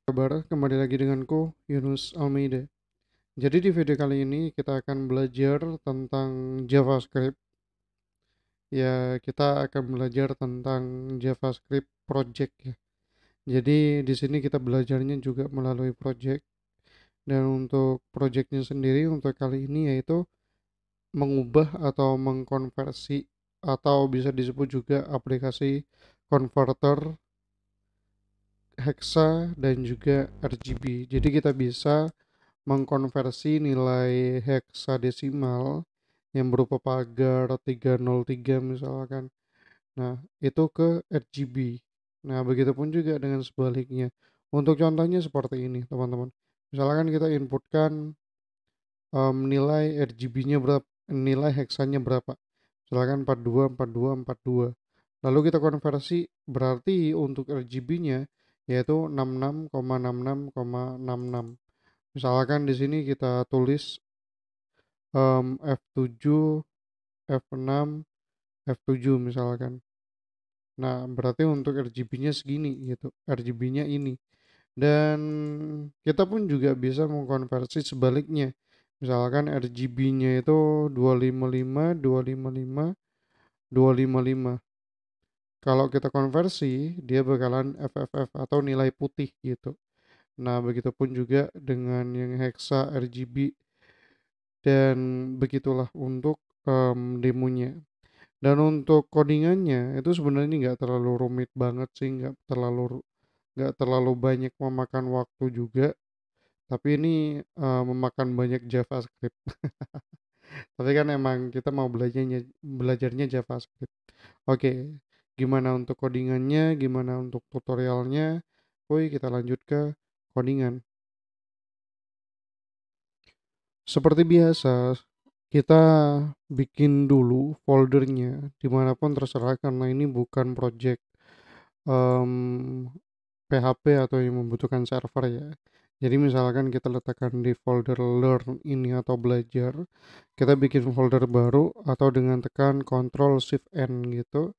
Kabar, kembali lagi denganku, Yunus Almeida. Jadi di video kali ini kita akan belajar tentang JavaScript. Ya, kita akan belajar tentang JavaScript project ya. Jadi di sini kita belajarnya juga melalui project. Dan untuk projectnya sendiri untuk kali ini yaitu mengubah atau mengkonversi atau bisa disebut juga aplikasi converter hexa dan juga RGB. Jadi kita bisa mengkonversi nilai heksadesimal yang berupa pagar 303 misalkan. Nah, itu ke RGB. Nah, begitupun juga dengan sebaliknya. Untuk contohnya seperti ini, teman-teman. Misalkan kita inputkan nilai RGB-nya berapa, nilai heksanya berapa. Misalkan 42, 42, 42. Lalu kita konversi, berarti untuk RGB-nya yaitu 66,66,66. Misalkan di sini kita tulis F7, F6, F7 misalkan. Nah, berarti untuk RGB-nya segini gitu. RGB-nya ini. Dan kita pun juga bisa mengkonversi sebaliknya. Misalkan RGB-nya itu 255, 255, 255. Kalau kita konversi, dia bakalan FFF atau nilai putih gitu. Nah, begitupun juga dengan yang hexa RGB dan begitulah untuk demonya. Dan untuk codingannya itu sebenarnya nggak terlalu rumit banget sih, nggak terlalu banyak memakan waktu juga. Tapi ini memakan banyak JavaScript. Tapi kan emang kita mau belajarnya JavaScript. Oke, gimana untuk codingannya, gimana untuk tutorialnya? Woi, kita lanjut ke codingan. Seperti biasa, kita bikin dulu foldernya dimanapun terserah karena ini bukan project em, PHP atau yang membutuhkan server ya. Jadi misalkan kita letakkan di folder learn ini atau belajar, kita bikin folder baru atau dengan tekan Ctrl Shift N gitu.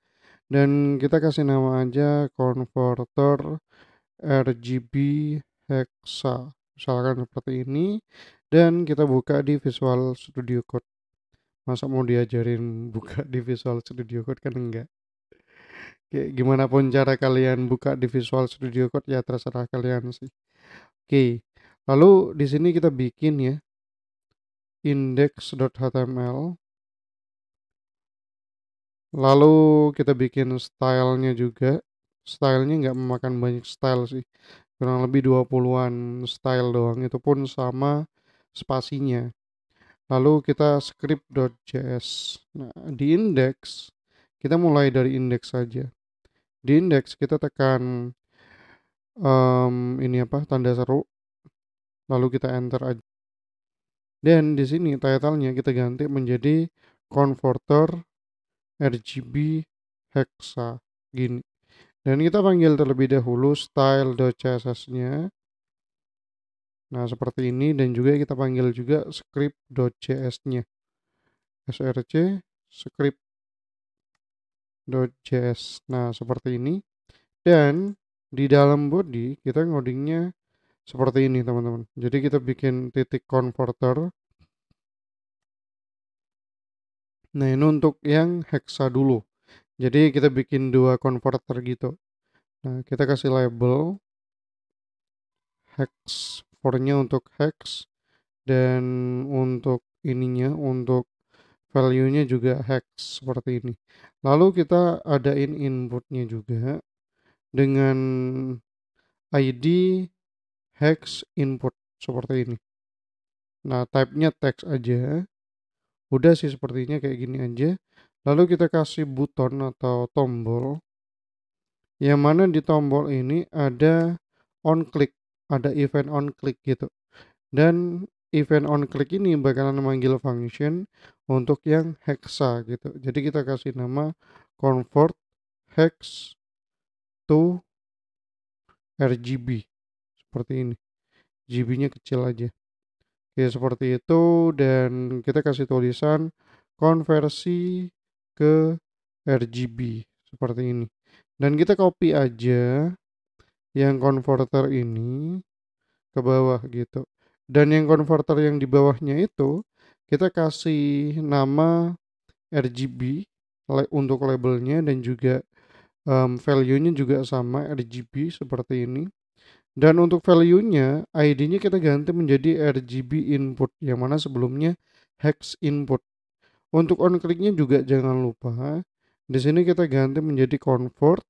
Dan kita kasih nama aja converter RGB hexa. Misalkan seperti ini. Dan kita buka di Visual Studio Code. Masa mau diajarin buka di Visual Studio Code kan enggak. Kayak gimana pun cara kalian buka di Visual Studio Code ya terserah kalian sih. Oke. Lalu di sini kita bikin ya index.html. Lalu kita bikin stylenya juga. Stylenya nggak memakan banyak style sih. Kurang lebih 20-an style doang. Itu pun sama spasinya. Lalu kita script.js. Nah, di index kita mulai dari index saja. Di index kita tekan ini apa tanda seru, lalu kita enter aja. Dan di sini title-nya kita ganti menjadi converter RGB hexa gini. Dan kita panggil terlebih dahulu style.css-nya. Nah, seperti ini dan juga kita panggil juga script.js-nya. src script.js. Nah, seperti ini. Dan di dalam body kita ngodingnya seperti ini teman-teman. Jadi kita bikin titik converter. Nah, ini untuk yang hexa dulu. Jadi kita bikin dua converter gitu. Nah, kita kasih label hex for-nya untuk hex dan untuk ininya untuk value-nya juga hex seperti ini. Lalu kita adain inputnya juga dengan ID hex input seperti ini. Nah, type-nya text aja. Udah sih sepertinya kayak gini aja. Lalu kita kasih button atau tombol. Yang mana di tombol ini ada on click, ada event on click gitu. Dan event on click ini bakalan memanggil function untuk yang hexa gitu. Jadi kita kasih nama convert hex to RGB seperti ini. GB-nya kecil aja. Oke, seperti itu dan kita kasih tulisan konversi ke RGB seperti ini. Dan kita copy aja yang converter ini ke bawah gitu. Dan yang converter yang di bawahnya itu kita kasih nama RGB untuk labelnya, dan juga value-nya juga sama RGB seperti ini. Dan untuk value-nya, ID-nya kita ganti menjadi RGB input, yang mana sebelumnya hex input. Untuk on click-nya juga jangan lupa, di sini kita ganti menjadi convert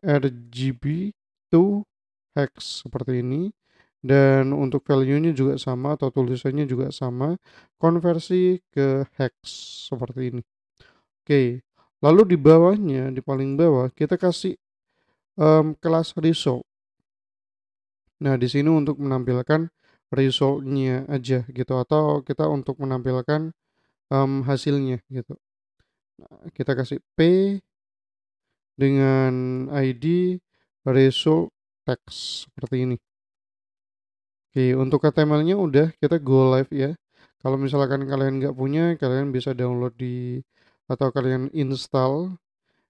RGB to hex seperti ini. Dan untuk value-nya juga sama, atau tulisannya juga sama, konversi ke hex seperti ini. Oke, lalu di bawahnya, di paling bawah kita kasih kelas result. Nah, di sini untuk menampilkan result-nya aja gitu, atau kita untuk menampilkan hasilnya gitu. Nah, kita kasih P dengan ID result text seperti ini. Oke, untuk HTML-nya udah, kita go live ya. Kalau misalkan kalian nggak punya, kalian bisa download atau kalian install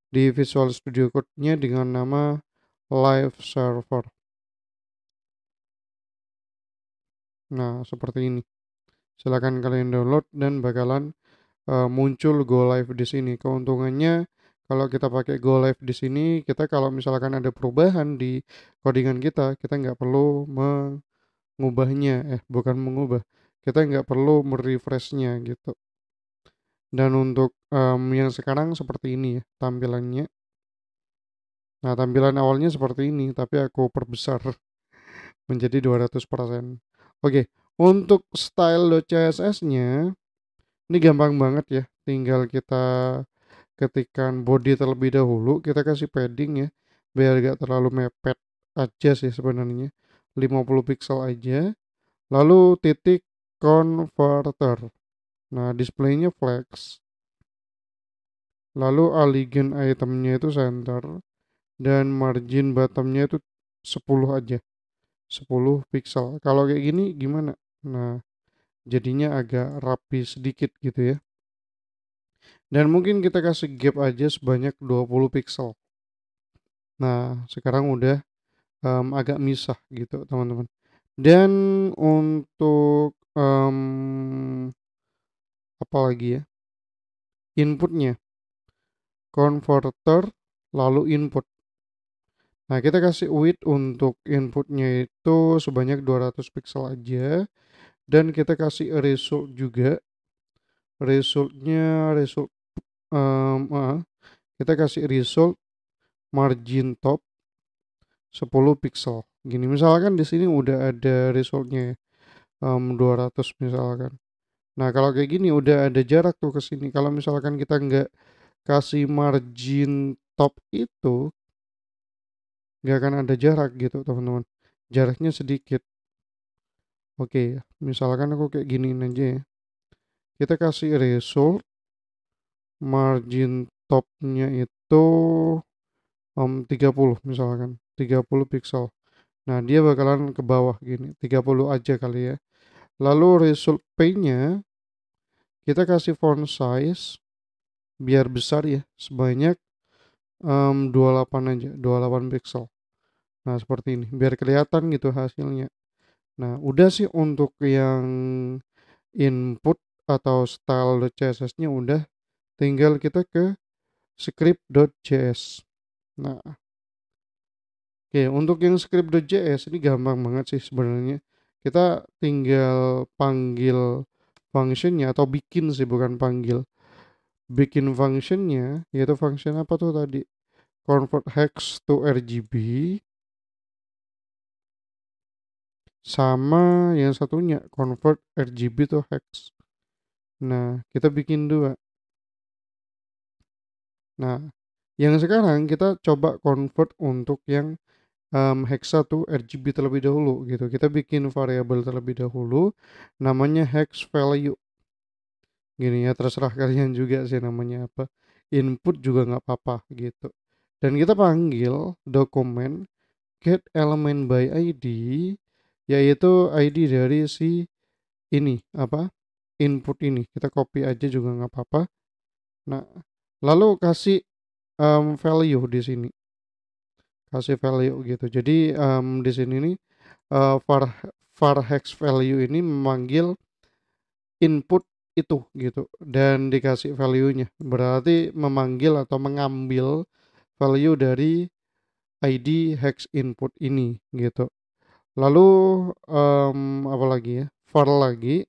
di Visual Studio Code-nya dengan nama Live Server. Nah, seperti ini. Silahkan kalian download dan bakalan muncul go live di sini. Keuntungannya kalau kita pakai go live di sini, kita kalau misalkan ada perubahan di codingan kita, kita nggak perlu mengubahnya, bukan mengubah, kita nggak perlu merefreshnya gitu. Dan untuk yang sekarang seperti ini ya tampilannya. Nah, tampilan awalnya seperti ini, tapi aku perbesar menjadi 200%. Oke, untuk style.css-nya ini gampang banget ya. Tinggal kita ketikkan body terlebih dahulu, kita kasih padding ya, biar gak terlalu mepet aja sih sebenarnya. 50 pixel aja. Lalu titik converter. Nah, displaynya flex. Lalu align itemnya itu center, dan margin bottomnya itu 10 aja. 10 pixel. Kalau kayak gini gimana? Nah, jadinya agak rapi sedikit gitu ya. Dan mungkin kita kasih gap aja sebanyak 20 pixel. Nah, sekarang udah agak misah gitu teman-teman. Dan untuk apa lagi ya? Inputnya, converter, lalu input. Nah, kita kasih width untuk inputnya itu sebanyak 200 pixel aja. Dan kita kasih result juga. Result um, uh, kita kasih result margin top 10 pixel. Gini, misalkan di sini udah ada resultnya ya, 200 misalkan. Nah, kalau kayak gini udah ada jarak tuh ke sini. Kalau misalkan kita nggak kasih margin top itu, nggak akan ada jarak gitu, teman-teman. Jaraknya sedikit. Oke, misalkan aku kayak gini aja ya. Kita kasih result margin topnya itu 30 misalkan, 30 pixel. Nah, dia bakalan ke bawah gini, 30 aja kali ya. Lalu result P-nya kita kasih font size biar besar ya, sebanyak 28 aja, 28 pixel. Nah, seperti ini, biar kelihatan gitu hasilnya. Nah, udah sih untuk yang input atau style.css-nya udah, tinggal kita ke script.js. Nah, oke, untuk yang script.js ini gampang banget sih sebenarnya. Kita tinggal panggil functionnya, atau bikin sih bukan panggil. Bikin functionnya, yaitu function apa tuh tadi? Convert hex to RGB, sama yang satunya convert RGB to hex. Nah, kita bikin dua. Nah, yang sekarang kita coba convert untuk yang hexa to RGB terlebih dahulu gitu. Kita bikin variabel terlebih dahulu, namanya hex value. Gini ya, terserah kalian juga sih namanya apa. Input juga nggak apa-apa gitu. Dan kita panggil dokumen get element by ID, yaitu ID dari si ini apa, input ini. Kita copy aja juga nggak apa-apa. Nah, lalu kasih value di sini. kasih value gitu. Jadi di sini nih var var hex value ini memanggil input itu gitu dan dikasih value-nya. Berarti memanggil atau mengambil value dari ID hex input ini gitu. Lalu apa lagi ya? var lagi,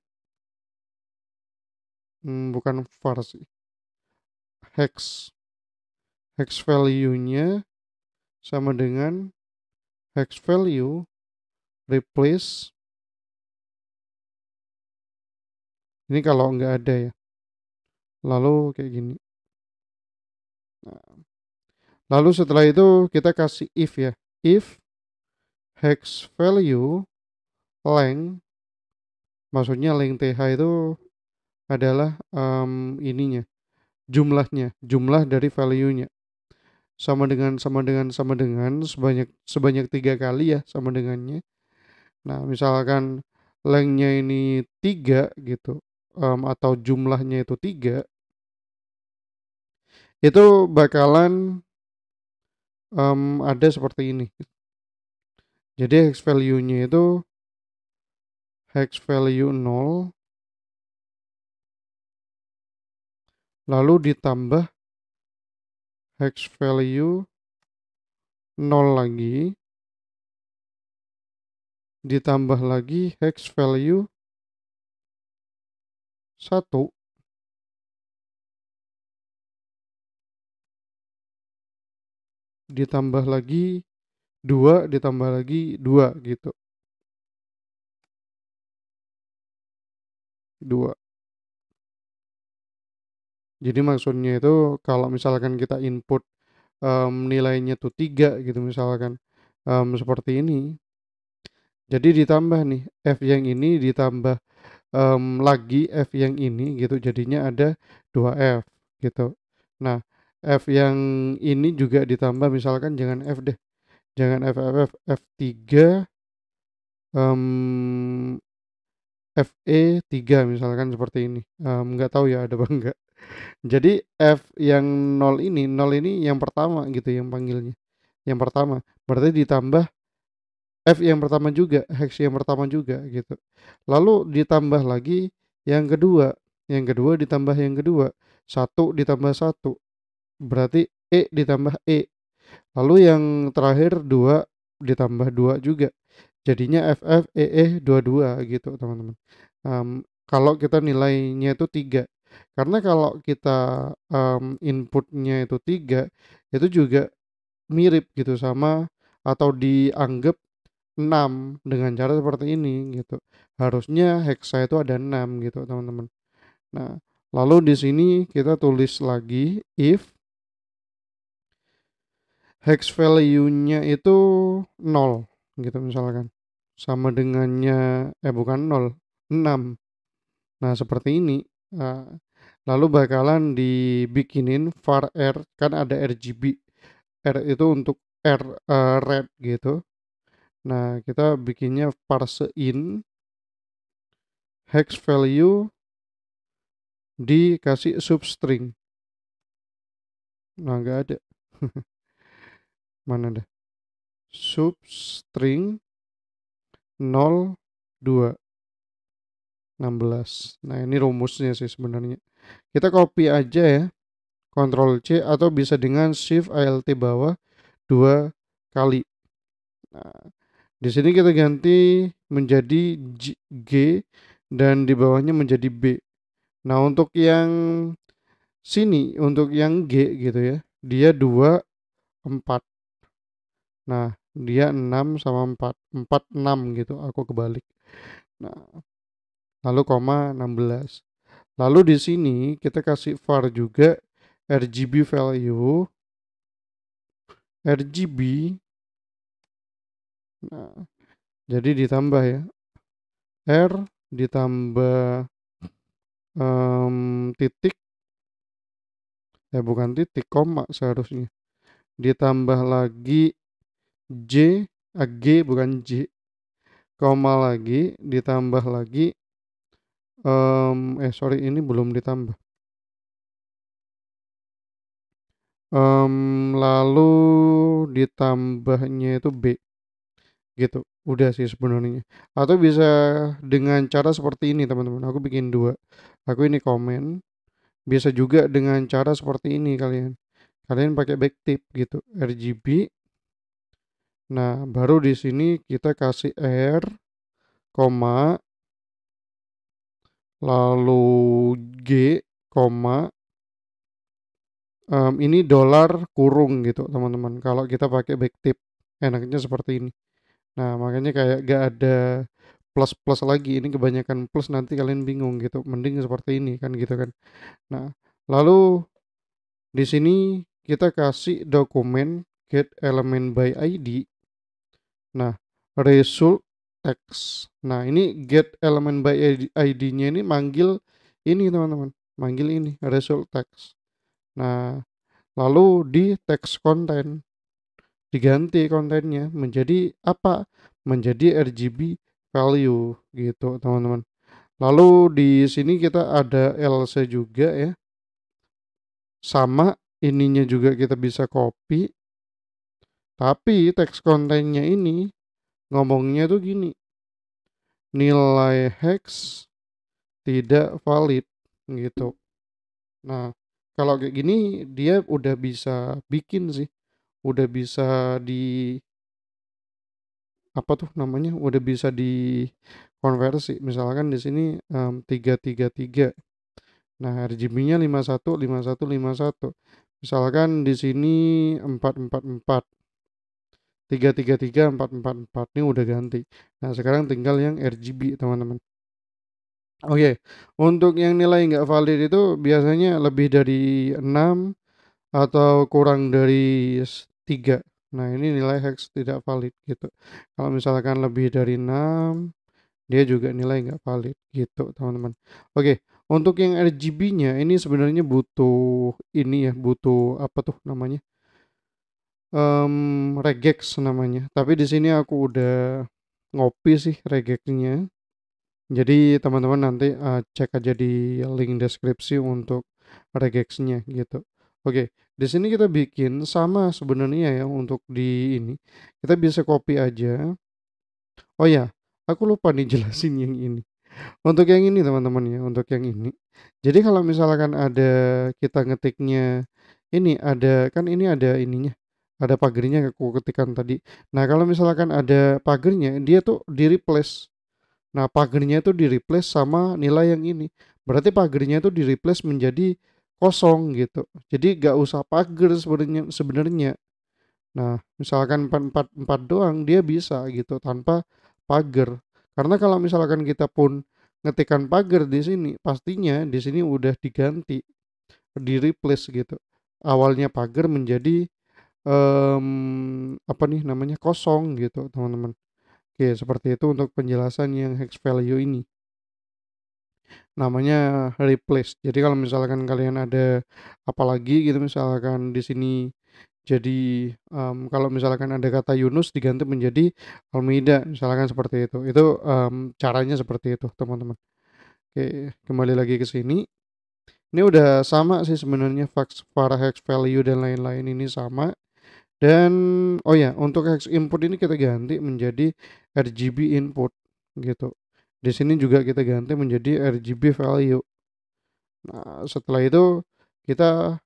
bukan var sih. Hex value-nya sama dengan hex value replace. Ini kalau nggak ada ya. Lalu kayak gini. Nah, lalu setelah itu kita kasih if ya. If hex value length, maksudnya length TH itu adalah ininya, jumlah dari value-nya. Sama dengan sebanyak 3 kali ya sama dengannya. Nah, misalkan length-nya ini 3 gitu, atau jumlahnya itu 3, itu bakalan ada seperti ini. Jadi hex value-nya itu hex value 0 lalu ditambah hex value 0 lagi ditambah lagi hex value 1 ditambah lagi 2 ditambah lagi 2 gitu. 2. Jadi maksudnya itu kalau misalkan kita input nilainya tuh 3 gitu misalkan seperti ini. Jadi ditambah nih F yang ini ditambah lagi F yang ini gitu jadinya ada 2F gitu. Nah, F yang ini juga ditambah misalkan jangan F deh. Jangan F3 em, FE3 misalkan seperti ini. Nggak tahu ya ada apa enggak. Jadi F yang 0 ini yang pertama gitu yang panggilnya. Yang pertama. Berarti ditambah F yang pertama juga, hex yang pertama juga gitu. Lalu ditambah lagi yang kedua. Yang kedua ditambah yang kedua. Satu ditambah satu. Berarti E ditambah E. Lalu yang terakhir 2 ditambah 2 juga. Jadinya FF EE 22 gitu teman-teman. Kalau kita nilainya itu 3. Karena kalau kita inputnya itu 3, itu juga mirip gitu sama atau dianggap 6 dengan cara seperti ini gitu. Harusnya hexa itu ada 6 gitu teman-teman. Nah, lalu di sini kita tulis lagi if hex value-nya itu 0 gitu misalkan. Sama dengannya bukan 0, 6. Nah, seperti ini. Nah, lalu bakalan dibikinin var R kan ada RGB. R itu untuk R red gitu. Nah, kita bikinnya parseIn hex value dikasih substring. Nah, nggak ada. Mana ada? Substring 0, 2, 16. Nah, ini rumusnya sih sebenarnya. Kita copy aja ya. Ctrl C atau bisa dengan Shift Alt bawah 2 kali. Nah, di sini kita ganti menjadi G dan di bawahnya menjadi B. Nah, untuk yang sini, untuk yang G gitu ya, dia 2, 4. Nah, dia 6 sama 4. 4, 6 gitu, aku kebalik. Nah, lalu koma 16. Lalu di sini kita kasih var juga RGB value. RGB. Nah, jadi ditambah ya. R ditambah titik. Bukan titik, koma seharusnya. Ditambah lagi J, G bukan J. Koma lagi, ditambah lagi sorry ini belum ditambah. Lalu ditambahnya itu B gitu. Udah sih sebenarnya. Atau bisa dengan cara seperti ini teman-teman. Aku bikin dua. Aku ini komen. Bisa juga dengan cara seperti ini kalian. Kalian pakai backtip gitu. RGB. Nah, baru di sini kita kasih R, koma, lalu G, koma, ini dolar kurung gitu teman-teman. Kalau kita pakai backtip, enaknya seperti ini. Nah, makanya kayak gak ada plus-plus lagi. Ini kebanyakan plus nanti kalian bingung gitu. Mending seperti ini kan gitu kan. Nah, lalu di sini kita kasih dokumen get element by ID. Nah, result text. Nah, ini get element by ID-nya ini manggil ini teman-teman. Manggil ini result text. Nah, lalu di text content diganti kontennya menjadi apa? Menjadi RGB value gitu, teman-teman. Lalu di sini kita ada else juga ya. Sama ininya juga kita bisa copy, tapi teks kontennya ini ngomongnya tuh gini. Nilai hex tidak valid gitu. Nah, kalau kayak gini dia udah bisa bikin sih, udah bisa di apa tuh namanya, udah bisa dikonversi. Misalkan di sini 333. Nah, RGB-nya 51 51 51. Misalkan di sini 444. 333 444 ini udah ganti. Nah, sekarang tinggal yang RGB, teman-teman. Oke, untuk yang nilai nggak valid itu biasanya lebih dari 6 atau kurang dari 3. Nah, ini nilai hex tidak valid gitu. Kalau misalkan lebih dari 6, dia juga nilai nggak valid gitu, teman-teman. Oke, untuk yang RGB-nya ini sebenarnya butuh ini ya, butuh apa tuh namanya? Regex namanya. Tapi di sini aku udah ngopi sih regexnya. Jadi teman-teman nanti cek aja di link deskripsi untuk regexnya gitu. Oke, di sini kita bikin sama sebenarnya ya untuk di ini. Kita bisa copy aja. Oh ya, aku lupa nih jelasin yang ini. Untuk yang ini teman-teman ya, untuk yang ini. Jadi kalau misalkan ada kita ngetiknya ini ada kan ini ada ininya. Ada pagernya aku ketikkan tadi. Nah, kalau misalkan ada pagernya, dia tuh di replace. Nah, pagernya itu di replace sama nilai yang ini. Berarti pagernya itu di replace menjadi kosong gitu. Jadi gak usah pagar sebenarnya. Nah, misalkan 444 doang dia bisa gitu tanpa pagar. Karena kalau misalkan kita pun ngetikkan pagar di sini, pastinya di sini udah diganti, di replace gitu. Awalnya pagar menjadi apa nih namanya kosong gitu, teman-teman. Oke, seperti itu untuk penjelasan yang hex value ini. Namanya replace. Jadi kalau misalkan kalian ada apalagi gitu misalkan di sini jadi kalau misalkan ada kata Yunus diganti menjadi Almeida misalkan seperti itu. Itu caranya seperti itu, teman-teman. Oke, kembali lagi ke sini. Ini udah sama sih sebenarnya var hex value dan lain-lain ini sama. Dan oh ya, untuk hex input ini kita ganti menjadi RGB input gitu. Di sini juga kita ganti menjadi RGB value. Nah, setelah itu kita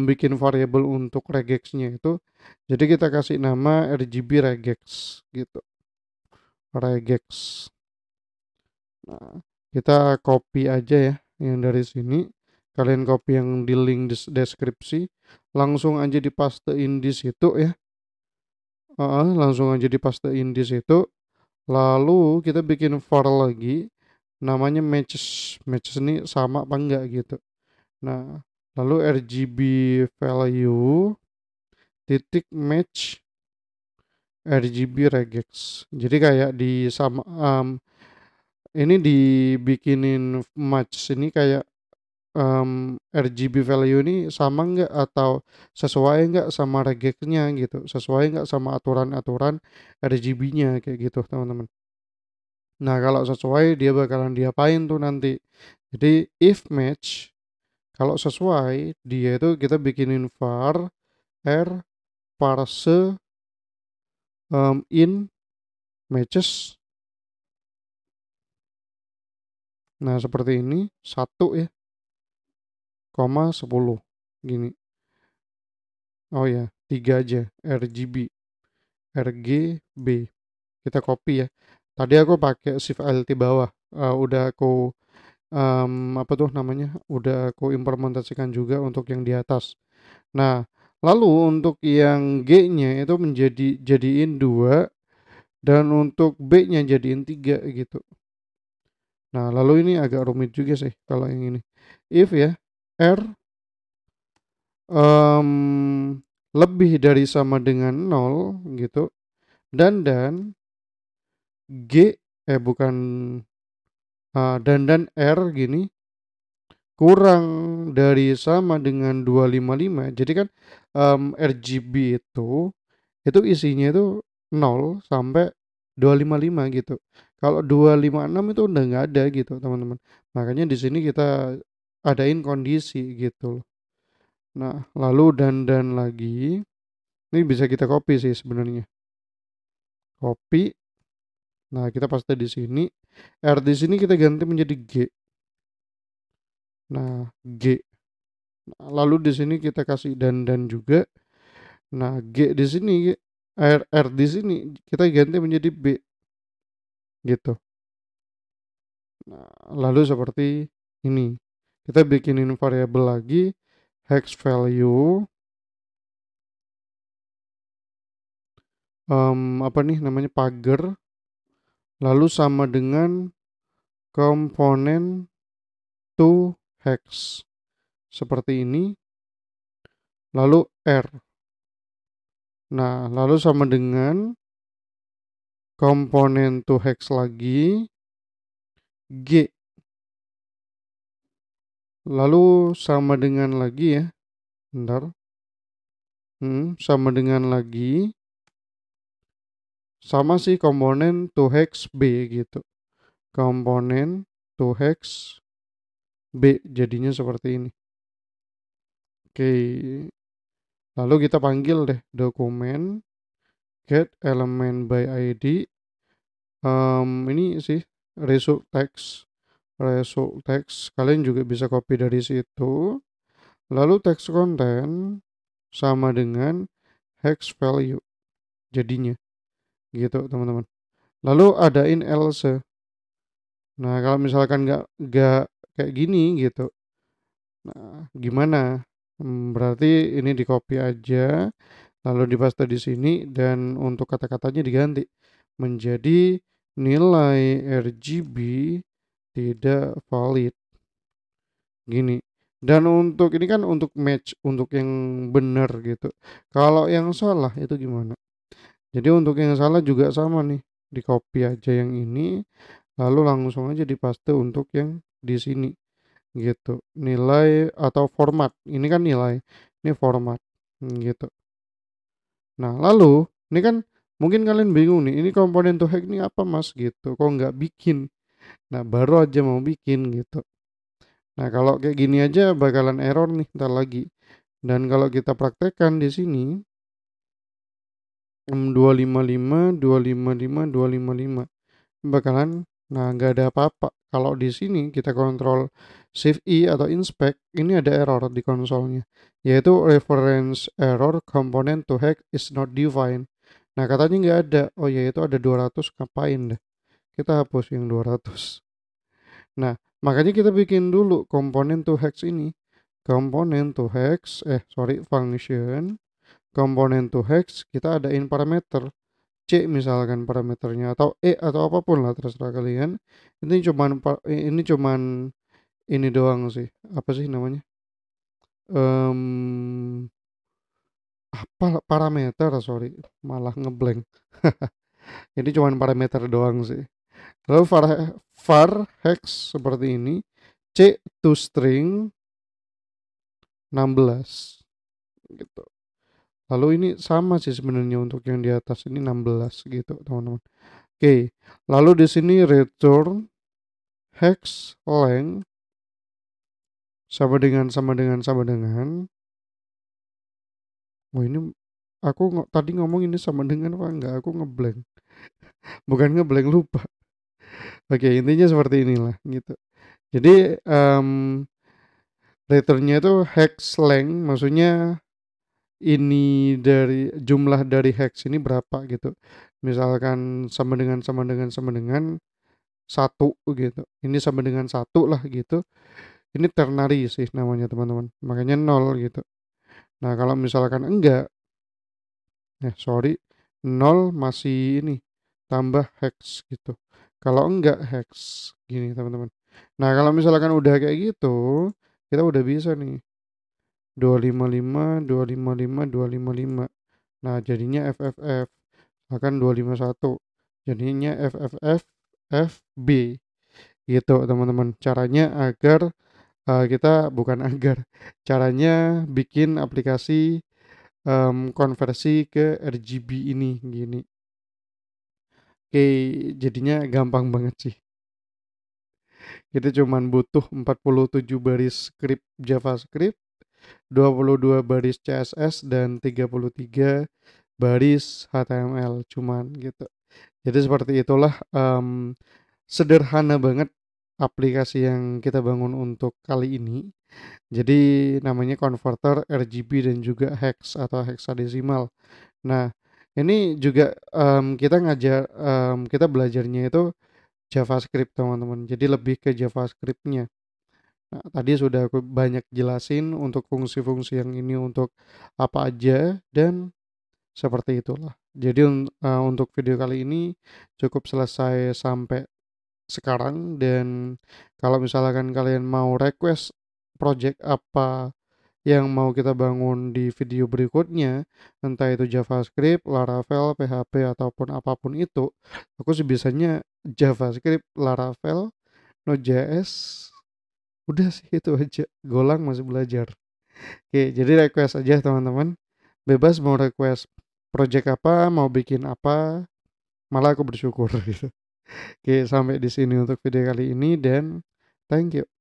bikin variabel untuk regexnya itu. Jadi kita kasih nama RGB regex gitu. Regex. Nah, kita copy aja ya yang dari sini. Kalian copy yang di link deskripsi. Langsung aja dipastein di situ ya. Langsung aja dipastein di situ. Lalu kita bikin var lagi. Namanya matches. Matches ini sama apa enggak gitu. Nah, lalu RGB value titik match RGB regex. Jadi kayak di sama ini dibikinin match ini kayak RGB value ini sama enggak atau sesuai enggak sama regexnya gitu. Sesuai enggak sama aturan-aturan RGB-nya kayak gitu, teman-teman. Nah, kalau sesuai dia bakalan diapain tuh nanti. Jadi if match kalau sesuai dia itu kita bikinin var R parse in matches. Nah, seperti ini, 1 ya, koma 10 gini. Oh ya, 3 aja, RGB, RGB. Kita copy ya. Tadi aku pakai Shift Alt bawah. Udah aku apa tuh namanya? Udah aku implementasikan juga untuk yang di atas. Nah, lalu untuk yang G-nya itu jadiin 2 dan untuk B-nya jadiin 3 gitu. Nah, lalu ini agak rumit juga sih kalau yang ini. If ya, R lebih dari sama dengan 0 gitu. Dan G bukan dan R gini kurang dari sama dengan 255. Jadi kan RGB itu isinya itu 0 sampai 255 gitu. Kalau 256 itu udah nggak ada gitu, teman-teman. Makanya di sini kita adain kondisi gitu loh. Nah, lalu dan lagi. Ini bisa kita copy sih sebenarnya. Copy. Nah, kita paste di sini. R di sini kita ganti menjadi G. Nah, G. Nah, lalu di sini kita kasih dan juga. Nah, G di sini R di sini kita ganti menjadi B gitu. Nah, lalu seperti ini. Kita bikinin variabel lagi hex value apa nih namanya pagar lalu sama dengan komponen to hex seperti ini lalu R. Nah, lalu sama dengan komponen to hex lagi G. Lalu sama dengan lagi ya. Bentar. Sama dengan lagi sama sih komponen to hex B gitu. Komponen to hex B jadinya seperti ini. Oke. Lalu kita panggil deh dokumen get element by ID. Ini sih result text kalian juga bisa copy dari situ. Lalu text content sama dengan hex value jadinya gitu teman-teman. Lalu adain else. Nah, kalau misalkan nggak kayak gini gitu, nah gimana? Berarti ini di copy aja, lalu dipaste di sini dan untuk kata-katanya diganti menjadi nilai RGB tidak valid gini. Dan untuk ini kan untuk match untuk yang benar gitu. Kalau yang salah itu gimana? Jadi untuk yang salah juga sama nih, di copy aja yang ini, lalu langsung aja dipaste untuk yang di sini gitu. Nilai atau format, ini kan nilai, ini format gitu. Nah lalu ini kan mungkin kalian bingung nih, ini komponen to hack ini apa mas gitu, kok nggak bikin? Nah baru aja mau bikin gitu. Nah kalau kayak gini aja bakalan error nih ntar lagi. Dan kalau kita praktekkan di sini 255 255 255 bakalan nah nggak ada apa-apa. Kalau di sini kita kontrol shift I atau inspect ini ada error di konsolnya yaitu reference error component to hack is not defined. Nah katanya nggak ada. Oh ya itu ada 200 ngapain deh. Kita hapus yang 200. Nah makanya kita bikin dulu komponen to hex ini. Komponen to hex function komponen to hex kita adain parameter C misalkan parameternya atau E atau apapun lah terserah kalian. Ini cuman ini doang sih. Apa sih namanya? Em apa parameter sorry malah ngeblank. Ini cuman parameter doang sih. Lalu var hex seperti ini C to string 16 gitu. Lalu ini sama sih sebenarnya untuk yang di atas ini 16 gitu teman-teman. Oke, lalu di sini return hex length sama dengan Oh ini aku tadi ngomong ini sama dengan apa enggak? Aku ngeblank. Bukan ngeblank, lupa. Oke, intinya seperti inilah gitu. Jadi returnnya itu hex length, maksudnya ini dari jumlah dari hex ini berapa gitu. Misalkan sama dengan satu gitu. Ini sama dengan satu lah gitu. Ini ternary sih namanya teman-teman. Makanya nol gitu. Nah kalau misalkan enggak, sorry, nol masih ini tambah hex gitu. Kalau enggak hex gini teman-teman. Nah kalau misalkan udah kayak gitu, kita udah bisa nih 255, 255, 255. Nah jadinya FFF akan 251. Jadinya FFF FB gitu teman-teman. Caranya agar kita bukan agar, caranya bikin aplikasi konversi ke RGB ini gini. Oke, jadinya gampang banget sih. Kita cuman butuh 47 baris script JavaScript, 22 baris CSS dan 33 baris HTML cuman gitu. Jadi seperti itulah sederhana banget aplikasi yang kita bangun untuk kali ini. Jadi namanya converter RGB dan juga hex atau hexadesimal. Nah, ini juga kita belajarnya itu JavaScript teman-teman. Jadi lebih ke JavaScript-nya. Nah, tadi sudah aku banyak jelasin untuk fungsi-fungsi yang ini untuk apa aja dan seperti itulah. Jadi untuk video kali ini cukup selesai sampai sekarang, dan kalau misalkan kalian mau request project apa yang mau kita bangun di video berikutnya, entah itu JavaScript, Laravel, PHP ataupun apapun itu, aku sih biasanya JavaScript, Laravel, Node.js, udah sih itu aja. Golang masih belajar. Oke, jadi request aja teman-teman. Bebas mau request project apa, mau bikin apa, malah aku bersyukur gitu. Oke, sampai di sini untuk video kali ini dan thank you.